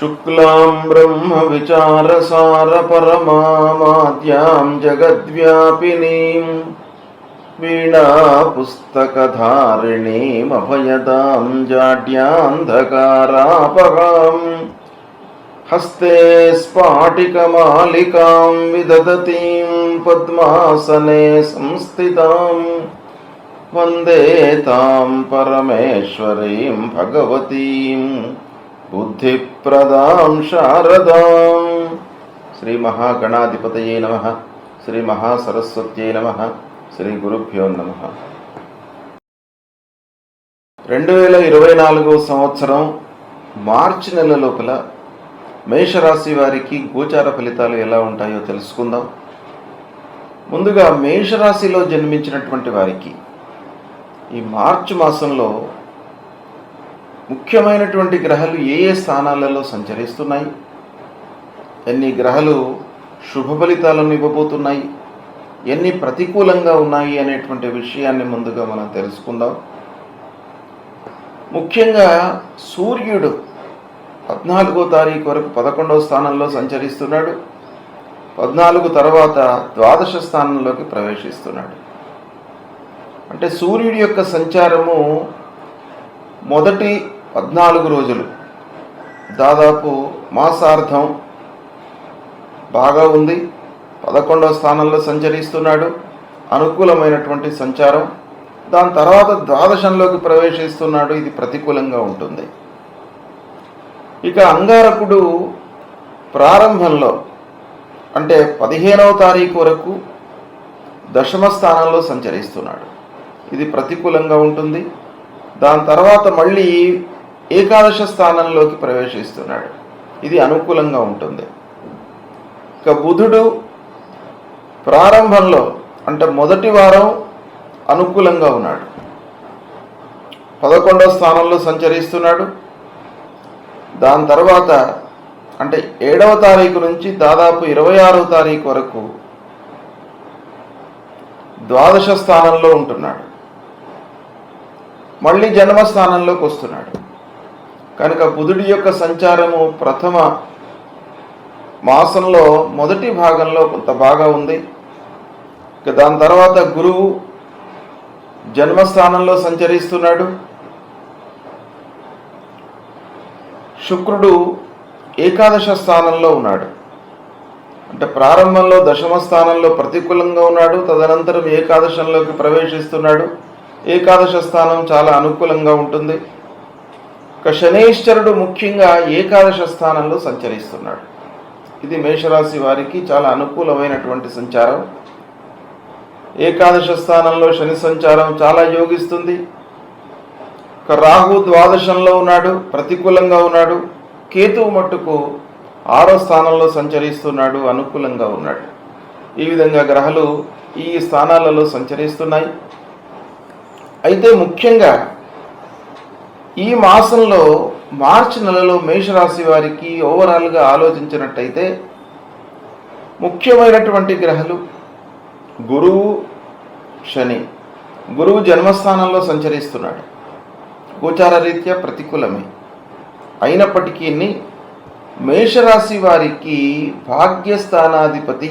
शुक्लां ब्रह्मविचारसारपरमामाद्यां जगद्व्यापिनीं वीणापुस्तकधारिणीमभयदां जाड्यान्धकारापहां हस्ते स्फाटिकमालिकां विदधतीं पद्मासने संस्थितां वन्दे तां परमेश्वरीं भगवतीं बुद्धिप्रदां शारदां। श्री महागणाधिपतये नमः। श्री महासरस्वत्यै नमः। శ్రీ గురుభ్యో నమః. 2024 సంవత్సరం మార్చి నెల లోపల మేషరాశి వారికి గోచార ఫలితాలు ఎలా ఉంటాయో తెలుసుకుందాం. ముందుగా మేషరాశిలో జన్మించినటువంటి వారికి ఈ మార్చి మాసంలో ముఖ్యమైనటువంటి గ్రహాలు ఏ ఏ స్థానాలలో సంచరిస్తున్నాయి, ఎన్ని గ్రహాలు శుభ ఫలితాలను ఇవ్వబోతున్నాయి, ఎన్ని ప్రతికూలంగా ఉన్నాయి అనేటువంటి విషయాన్ని ముందుగా మనం తెలుసుకుందాం. ముఖ్యంగా సూర్యుడు 14వ తారీఖు వరకు 11వ స్థానంలో సంచరిస్తున్నాడు. 14 తర్వాత ద్వాదశ స్థానంలోకి ప్రవేశిస్తున్నాడు. అంటే సూర్యుడి యొక్క సంచారము మొదటి 14 రోజులు దాదాపు మాసార్థం బాగా ఉంది. 11వ స్థానంలో సంచరిస్తున్నాడు, అనుకూలమైనటువంటి సంచారం. దాని తర్వాత ద్వాదశంలోకి ప్రవేశిస్తున్నాడు, ఇది ప్రతికూలంగా ఉంటుంది. ఇక అంగారకుడు ప్రారంభంలో అంటే 15వ తారీఖు వరకు దశమ స్థానంలో సంచరిస్తున్నాడు, ఇది ప్రతికూలంగా ఉంటుంది. దాని తర్వాత మళ్ళీ ఏకాదశ స్థానంలోకి ప్రవేశిస్తున్నాడు, ఇది అనుకూలంగా ఉంటుంది. ఇక బుధుడు ప్రారంభంలో అంటే మొదటి వారం అనుకూలంగా ఉన్నాడు, 11వ స్థానంలో సంచరిస్తున్నాడు. దాని తర్వాత అంటే 7వ తారీఖు నుంచి దాదాపు 26వ తారీఖు వరకు ద్వాదశ స్థానంలో ఉంటున్నాడు, మళ్ళీ జన్మస్థానంలోకి వస్తున్నాడు. కనుక బుధుడి యొక్క సంచారము ప్రథమ మాసంలో మొదటి భాగంలో కొంత బాగా ఉంది. దాని తర్వాత గురువు జన్మస్థానంలో సంచరిస్తున్నాడు. శుక్రుడు ఏకాదశ స్థానంలో ఉన్నాడు, అంటే ప్రారంభంలో దశమ స్థానంలో ప్రతికూలంగా ఉన్నాడు, తదనంతరం ఏకాదశంలోకి ప్రవేశిస్తున్నాడు. ఏకాదశ స్థానం చాలా అనుకూలంగా ఉంటుంది. ఇక శనైశ్వరుడు ముఖ్యంగా ఏకాదశ స్థానంలో సంచరిస్తున్నాడు, ఇది మేషరాశి వారికి చాలా అనుకూలమైనటువంటి సంచారం. ఏకాదశ స్థానంలో శని సంచారం చాలా యోగిస్తుంది. రాహు ద్వాదశంలో ఉన్నాడు, ప్రతికూలంగా ఉన్నాడు. కేతువు మట్టుకు 6వ స్థానంలో సంచరిస్తున్నాడు, అనుకూలంగా ఉన్నాడు. ఈ విధంగా గ్రహాలు ఈ స్థానాలలో సంచరిస్తున్నాయి. అయితే ముఖ్యంగా ఈ మాసంలో మార్చి నెలలో మేషరాశి వారికి ఓవరాల్గా ఆలోచించినట్టయితే ముఖ్యమైనటువంటి గ్రహాలు గురువు, శని. గురువు జన్మస్థానంలో సంచరిస్తున్నాడు, గోచార రీత్యా ప్రతికూలమే. అయినప్పటికీ మేషరాశి వారికి భాగ్యస్థానాధిపతి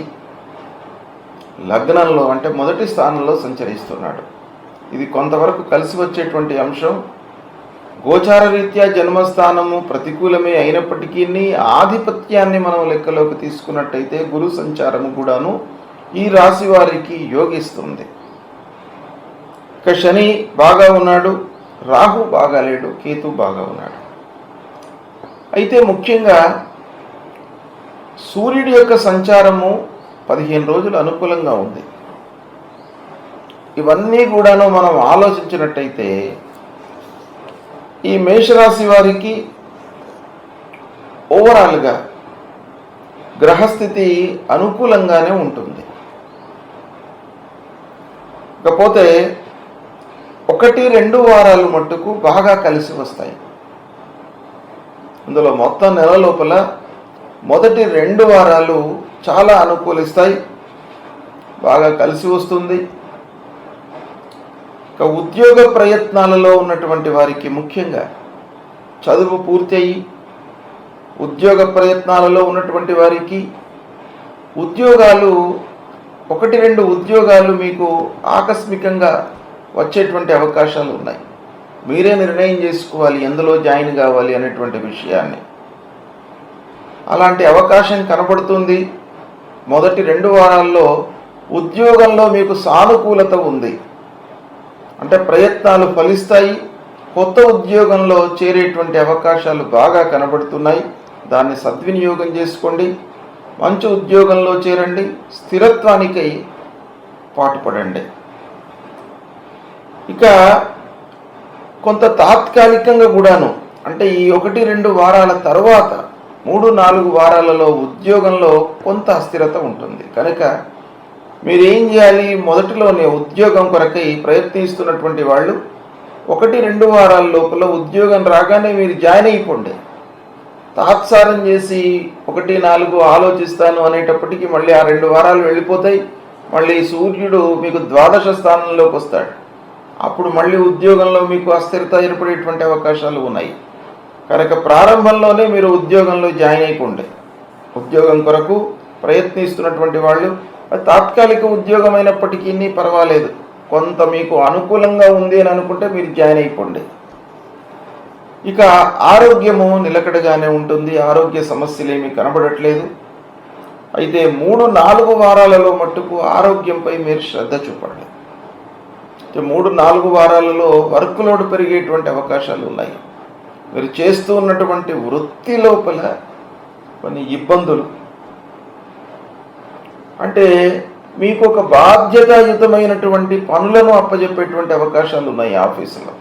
లగ్నంలో అంటే మొదటి స్థానంలో సంచరిస్తున్నాడు, ఇది కొంతవరకు కలిసి వచ్చేటువంటి అంశం. గోచార రీత్యా జన్మస్థానము ప్రతికూలమే అయినప్పటికీ ఆధిపత్యాన్ని మనం లెక్కలోకి తీసుకున్నట్టయితే గురు సంచారము కూడాను ఈ రాశి వారికి యోగిస్తుంది. ఇక శని బాగా ఉన్నాడు, రాహు బాగా లేడు, కేతు బాగా ఉన్నాడు. అయితే ముఖ్యంగా సూర్యుడి యొక్క సంచారము 15 రోజులు అనుకూలంగా ఉంది. ఇవన్నీ కూడాను మనం ఆలోచించినట్టయితే ఈ మేషరాశి వారికి ఓవరాల్గా గ్రహస్థితి అనుకూలంగానే ఉంటుంది. ఇకపోతే 1-2 వారాలు మట్టుకు బాగా కలిసి వస్తాయి. అందులో మొత్తం నెల లోపల మొదటి 2 వారాలు చాలా అనుకూలిస్తాయి, బాగా కలిసి వస్తుంది. ఉద్యోగ ప్రయత్నాలలో ఉన్నటువంటి వారికి ముఖ్యంగా చదువు పూర్తి అయ్యి ఉద్యోగ ప్రయత్నాలలో ఉన్నటువంటి వారికి ఉద్యోగాలు 1-2 ఉద్యోగాలు మీకు ఆకస్మికంగా వచ్చేటువంటి అవకాశాలు ఉన్నాయి. మీరే నిర్ణయం చేసుకోవాలి ఎందులో జాయిన్ కావాలి అనేటువంటి విషయాన్ని. అలాంటి అవకాశం కనబడుతుంది. మొదటి 2 వారాల్లో ఉద్యోగంలో మీకు సానుకూలత ఉంది, అంటే ప్రయత్నాలు ఫలిస్తాయి. కొత్త ఉద్యోగంలో చేరేటువంటి అవకాశాలు బాగా కనబడుతున్నాయి. దాన్ని సద్వినియోగం చేసుకోండి. మంచి ఉద్యోగంలో చేరండి. స్థిరత్వానికై పాటుపడండి. ఇక కొంత తాత్కాలికంగా కూడాను, అంటే ఈ 1-2 వారాల తర్వాత 3-4 వారాలలో ఉద్యోగంలో కొంత అస్థిరత ఉంటుంది. కనుక మీరేం చేయాలి? మొదటిలోనే ఉద్యోగం కొరకై ప్రయత్నిస్తున్నటువంటి వాళ్ళు 1-2 వారాల లోపల ఉద్యోగం రాగానే మీరు జాయిన్ అయిపోండి. తాత్సారం చేసి 1-4 ఆలోచిస్తాను అనేటప్పటికీ మళ్ళీ ఆ 2 వారాలు వెళ్ళిపోతాయి. మళ్ళీ సూర్యుడు మీకు ద్వాదశ స్థానంలోకి వస్తాడు. అప్పుడు మళ్ళీ ఉద్యోగంలో మీకు అస్థిరత ఏర్పడేటువంటి అవకాశాలు ఉన్నాయి. కనుక ప్రారంభంలోనే మీరు ఉద్యోగంలో జాయిన్ అయిపోండి. ఉద్యోగం కొరకు ప్రయత్నిస్తున్నటువంటి వాళ్ళు, అది తాత్కాలిక ఉద్యోగం అయినప్పటికీ పర్వాలేదు, కొంత మీకు అనుకూలంగా ఉంది అని అనుకుంటే మీరు జాయిన్ అయిపోండి. ఇక ఆరోగ్యము నిలకడగానే ఉంటుంది. ఆరోగ్య సమస్యలు ఏమీ కనబడట్లేదు. అయితే 3-4 వారాలలో మట్టుకు ఆరోగ్యంపై మీరు శ్రద్ధ చూపండి. 3-4 వారాలలో వర్క్ లోడ్ పెరిగేటువంటి అవకాశాలు ఉన్నాయి. మీరు చేస్తూ ఉన్నటువంటి వృత్తి లోపల కొన్ని ఇబ్బందులు, అంటే మీకు ఒక బాధ్యతాయుతమైనటువంటి పనులను అప్పజెప్పేటువంటి అవకాశాలు ఉన్నాయి ఆఫీసులో.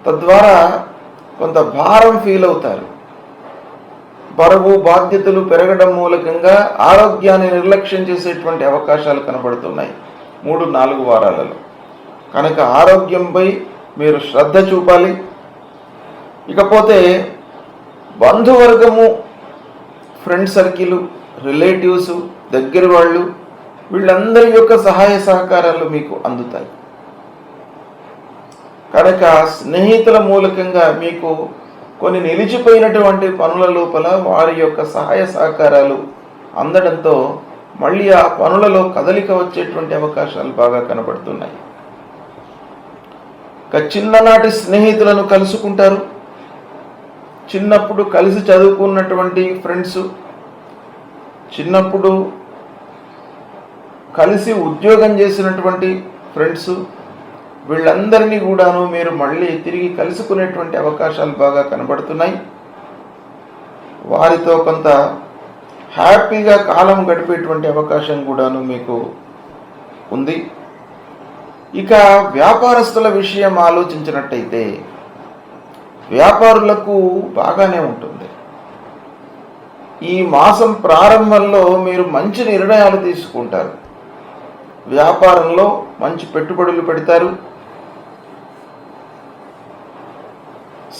తద్వారా కొంత భారం ఫీల్ అవుతారు. బరువు బాధ్యతలు పెరగడం మూలకంగా ఆరోగ్యాన్ని నిర్లక్ష్యం చేసేటువంటి అవకాశాలు కనబడుతున్నాయి 3-4 వారాలలో. కనుక ఆరోగ్యంపై మీరు శ్రద్ధ చూపాలి. ఇకపోతే బంధువర్గము, ఫ్రెండ్ సర్కిల్, రిలేటివ్స్, దగ్గర వాళ్ళు, వీళ్ళందరి యొక్క సహాయ సహకారాలు మీకు అందుతాయి. కనుక స్నేహితుల మూలకంగా మీకు కొన్ని నిలిచిపోయినటువంటి పనుల లోపల వారి యొక్క సహాయ సహకారాలు అందడంతో మళ్ళీ ఆ పనులలో కదలిక వచ్చేటువంటి అవకాశాలు బాగా కనబడుతున్నాయి. చిన్ననాటి స్నేహితులను కలుసుకుంటారు. చిన్నప్పుడు కలిసి చదువుకున్నటువంటి ఫ్రెండ్స్, చిన్నప్పుడు కలిసి ఉద్యోగం చేసినటువంటి ఫ్రెండ్స్, వీళ్ళందరినీ కూడాను మీరు మళ్ళీ తిరిగి కలుసుకునేటువంటి అవకాశాలు బాగా కనబడుతున్నాయి. వారితో కొంత హ్యాపీగా కాలం గడిపేటువంటి అవకాశం కూడాను మీకు ఉంది. ఇక వ్యాపారస్తుల విషయం ఆలోచించినట్టయితే వ్యాపారులకు బాగానే ఉంటుంది. ఈ మాసం ప్రారంభంలో మీరు మంచి నిర్ణయాలు తీసుకుంటారు. వ్యాపారంలో మంచి పెట్టుబడులు పెడతారు.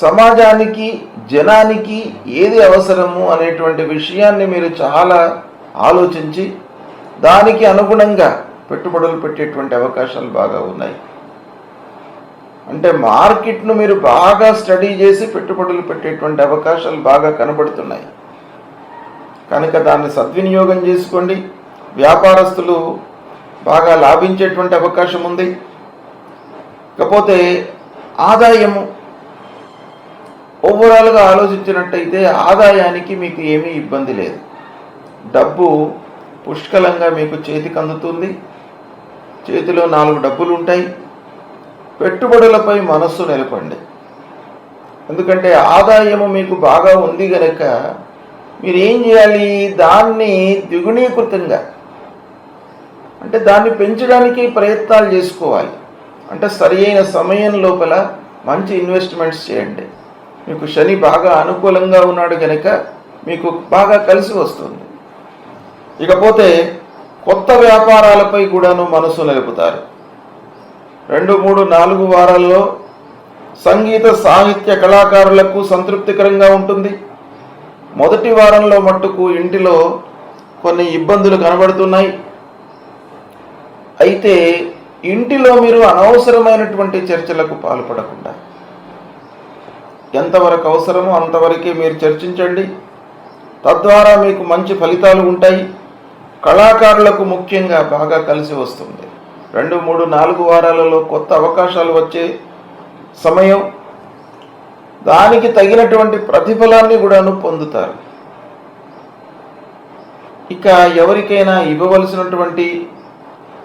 సమాజానికి, జనానికి ఏది అవసరము అనేటువంటి విషయాన్ని మీరు చాలా ఆలోచించి దానికి అనుగుణంగా పెట్టుబడులు పెట్టేటువంటి అవకాశాలు బాగా ఉన్నాయి. అంటే మార్కెట్ను మీరు బాగా స్టడీ చేసి పెట్టుబడులు పెట్టేటువంటి అవకాశాలు బాగా కనబడుతున్నాయి. కనుక దాన్ని సద్వినియోగం చేసుకోండి. వ్యాపారస్తులు బాగా లాభించేటువంటి అవకాశం ఉంది. ఇకపోతే ఆదాయము, ఓవరాల్గా ఆలోచించినట్టయితే ఆదాయానికి మీకు ఏమీ ఇబ్బంది లేదు. డబ్బు పుష్కలంగా మీకు చేతికి అందుతుంది. చేతిలో 4 డబ్బులు ఉంటాయి. పెట్టుబడులపై మనస్సు నిలపండి. ఎందుకంటే ఆదాయము మీకు బాగా ఉంది గనక మీరు ఏం చేయాలి? దాన్ని ద్విగుణీకృతంగా, అంటే దాన్ని పెంచడానికి ప్రయత్నాలు చేసుకోవాలి. అంటే సరి అయిన సమయం లోపల మంచి ఇన్వెస్ట్మెంట్స్ చేయండి. మీకు శని బాగా అనుకూలంగా ఉన్నాడు కనుక మీకు బాగా కలిసి వస్తుంది. ఇకపోతే కొత్త వ్యాపారాలపై కూడాను మనసు నిలుపుతారు. 2, 3, 4 వారాల్లో సంగీత, సాహిత్య కళాకారులకు సంతృప్తికరంగా ఉంటుంది. మొదటి వారంలో మట్టుకు ఇంటిలో కొన్ని ఇబ్బందులు కనబడుతున్నాయి. అయితే ఇంటిలో మీరు అనవసరమైనటువంటి చర్చలకు పాల్పడకుండా ఎంతవరకు అవసరమో అంతవరకే మీరు చర్చించండి. తద్వారా మీకు మంచి ఫలితాలు ఉంటాయి. కళాకారులకు ముఖ్యంగా బాగా కలిసి వస్తుంది. 2, 3, 4 వారాలలో కొత్త అవకాశాలు వచ్చే సమయం. దానికి తగినటువంటి ప్రతిఫలాన్ని కూడాను పొందుతారు. ఇక ఎవరికైనా ఇవ్వవలసినటువంటి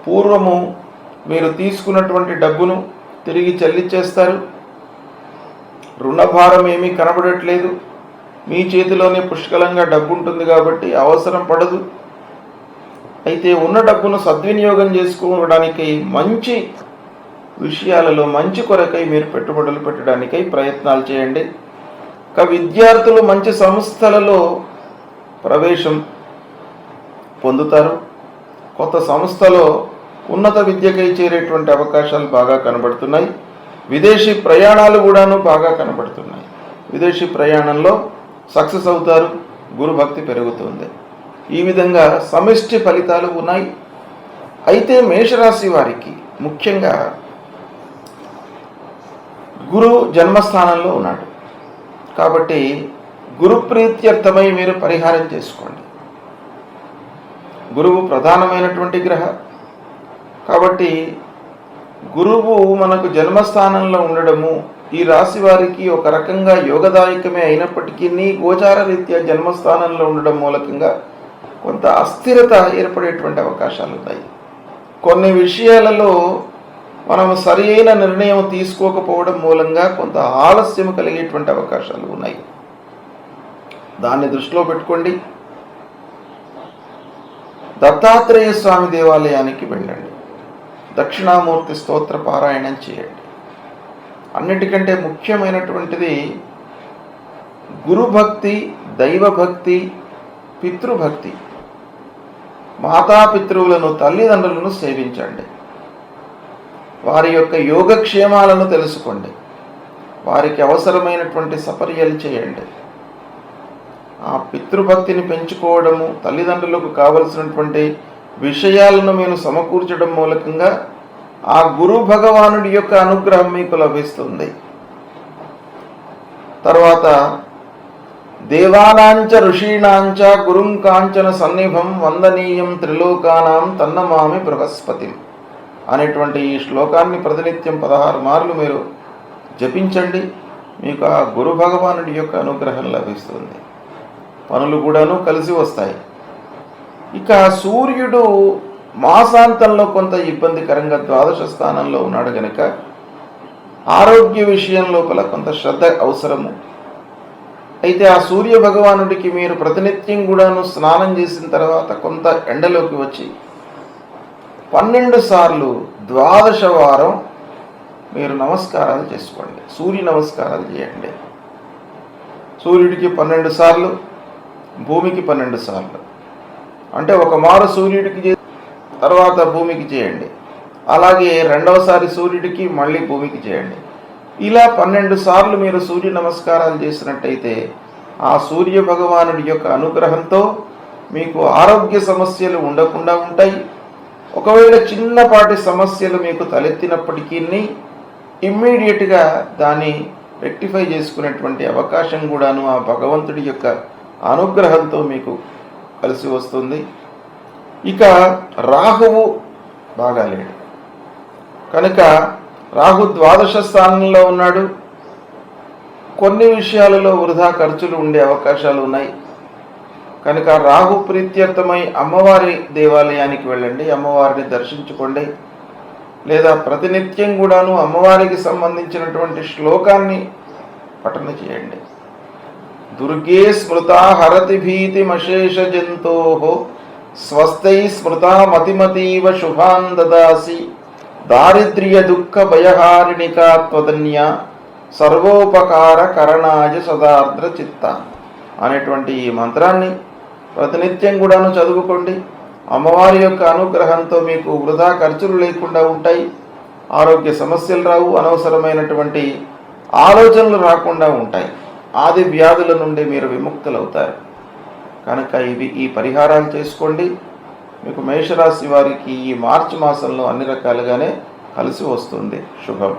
పూర్వము మీరు తీసుకున్నటువంటి డబ్బును తిరిగి చెల్లించేస్తారు. రుణభారం ఏమీ కనబడట్లేదు. మీ చేతిలోనే పుష్కలంగా డబ్బు ఉంటుంది కాబట్టి అవసరం పడదు. అయితే ఉన్న డబ్బును సద్వినియోగం చేసుకోవడానికి మంచి విషయాలలో మంచి కొరకై మీరు పెట్టుబడులు పెట్టడానికై ప్రయత్నాలు చేయండి. ఇక విద్యార్థులు మంచి సంస్థలలో ప్రవేశం పొందుతారు. కొత్త సంస్థలో ఉన్నత విద్యకై చేరేటువంటి అవకాశాలు బాగా కనబడుతున్నాయి. విదేశీ ప్రయాణాలు కూడాను బాగా కనబడుతున్నాయి. విదేశీ ప్రయాణంలో సక్సెస్ అవుతారు. గురుభక్తి పెరుగుతుంది. ఈ విధంగా సమిష్టి ఫలితాలు ఉన్నాయి. అయితే మేషరాశి వారికి ముఖ్యంగా గురు జన్మస్థానంలో ఉన్నాడు కాబట్టి గురు ప్రీత్యర్థమై మీరు పరిహారం చేసుకోండి. గురువు ప్రధానమైనటువంటి గ్రహ కాబట్టి గురువు మనకు జన్మస్థానంలో ఉండడము ఈ రాశి వారికి ఒక రకంగా యోగదాయకమే అయినప్పటికీ గోచార రీత్యా జన్మస్థానంలో ఉండడం మూలకంగా కొంత అస్థిరత ఏర్పడేటువంటి అవకాశాలు ఉన్నాయి. కొన్ని విషయాలలో మనం సరి అయిన నిర్ణయం తీసుకోకపోవడం మూలంగా కొంత ఆలస్యం కలిగేటువంటి అవకాశాలు ఉన్నాయి. దాన్ని దృష్టిలో పెట్టుకోండి. దత్తాత్రేయ స్వామి దేవాలయానికి వెళ్ళండి. దక్షిణామూర్తి స్తోత్ర పారాయణం చేయండి. అన్నిటికంటే ముఖ్యమైనటువంటిది గురుభక్తి, దైవభక్తి, పితృభక్తి. మాతాపితృవులను, తల్లిదండ్రులను సేవించండి. వారి యొక్క యోగక్షేమాలను తెలుసుకోండి. వారికి అవసరమైనటువంటి సపర్యలు చేయండి. ఆ పితృభక్తిని పెంచుకోవడము, తల్లిదండ్రులకు కావలసినటువంటి విషయాలను మీరు సమకూర్చడం మూలకంగా ఆ గురు భగవానుడి యొక్క అనుగ్రహం మీకు లభిస్తుంది. తర్వాత దేవానాంచ ఋషీణాంచ గురుం కాంచన సన్నిభం వందనీయం త్రిలోకానాం తన్నమామి బృహస్పతి అనేటువంటి ఈ శ్లోకాన్ని ప్రతినిత్యం 16 మార్లు మీరు జపించండి. మీకు ఆ గురు భగవానుడి యొక్క అనుగ్రహం లభిస్తుంది. పనులు కూడాను కలిసి వస్తాయి. ఇక సూర్యుడు మాసాంతంలో కొంత ఇబ్బందికరంగా ద్వాదశ స్థానంలో ఉన్నాడు గనక ఆరోగ్య విషయం లోపల కొంత శ్రద్ధ అవసరము. అయితే ఆ సూర్య భగవానుడికి మీరు ప్రతినిత్యం కూడాను స్నానం చేసిన తర్వాత కొంత ఎండలోకి వచ్చి 12 సార్లు ద్వాదశ వారం మీరు నమస్కారాలు చేసుకోండి. సూర్య నమస్కారాలు చేయండి. సూర్యుడికి 12 సార్లు, భూమికి 12 సార్లు. అంటే ఒక మారు సూర్యుడికి తర్వాత భూమికి చేయండి. అలాగే రెండవసారి సూర్యుడికి, మళ్ళీ భూమికి చేయండి. ఇలా 12 సార్లు మీరు సూర్య నమస్కారాలు చేసినట్టయితే ఆ సూర్య భగవానుడి యొక్క అనుగ్రహంతో మీకు ఆరోగ్య సమస్యలు ఉండకుండా ఉంటాయి. ఒకవేళ చిన్నపాటి సమస్యలు మీకు తలెత్తినప్పటికీ ఇమ్మీడియట్గా దాన్ని రెక్టిఫై చేసుకునేటువంటి అవకాశం కూడాను ఆ భగవంతుడి యొక్క అనుగ్రహంతో మీకు కలిసి వస్తుంది. ఇక రాహువు బాగాలేడు కనుక రాహు ద్వాదశ స్థానంలో ఉన్నాడు. కొన్ని విషయాలలో వృధా ఖర్చులు ఉండే అవకాశాలు ఉన్నాయి. కనుక రాహు ప్రీత్యర్థమై అమ్మవారి దేవాలయానికి వెళ్ళండి. అమ్మవారిని దర్శించుకోండి. లేదా ప్రతినిత్యం కూడాను అమ్మవారికి సంబంధించినటువంటి శ్లోకాన్ని పఠన చేయండి. దుర్గే స్మృతా హరతి భీతిమశేష జంతో స్వస్థై స్మృతా మతిమతీవ శుభాన్ దదాసి దారిద్ర్య దుఃఖ భయహారిణికా త్వదన్య సర్వోపకార కరణాయ సదార్ద్ర చిత్త అనేటువంటి ఈ మంత్రాన్ని ప్రతినిత్యం కూడాను చదువుకోండి. అమ్మవారి యొక్క అనుగ్రహంతో మీకు వృధా ఖర్చులు లేకుండా ఉంటాయి. ఆరోగ్య సమస్యలు రావు. అనవసరమైనటువంటి ఆలోచనలు రాకుండా ఉంటాయి. ఆది వ్యాధుల నుండి మీరు విముక్తులవుతారు. కనుక ఈ పరిహారాలు చేసుకోండి. మీకు మేషరాశి వారికి ఈ మార్చి మాసంలో అన్ని రకాలుగానే కలిసి వస్తుంది. శుభం.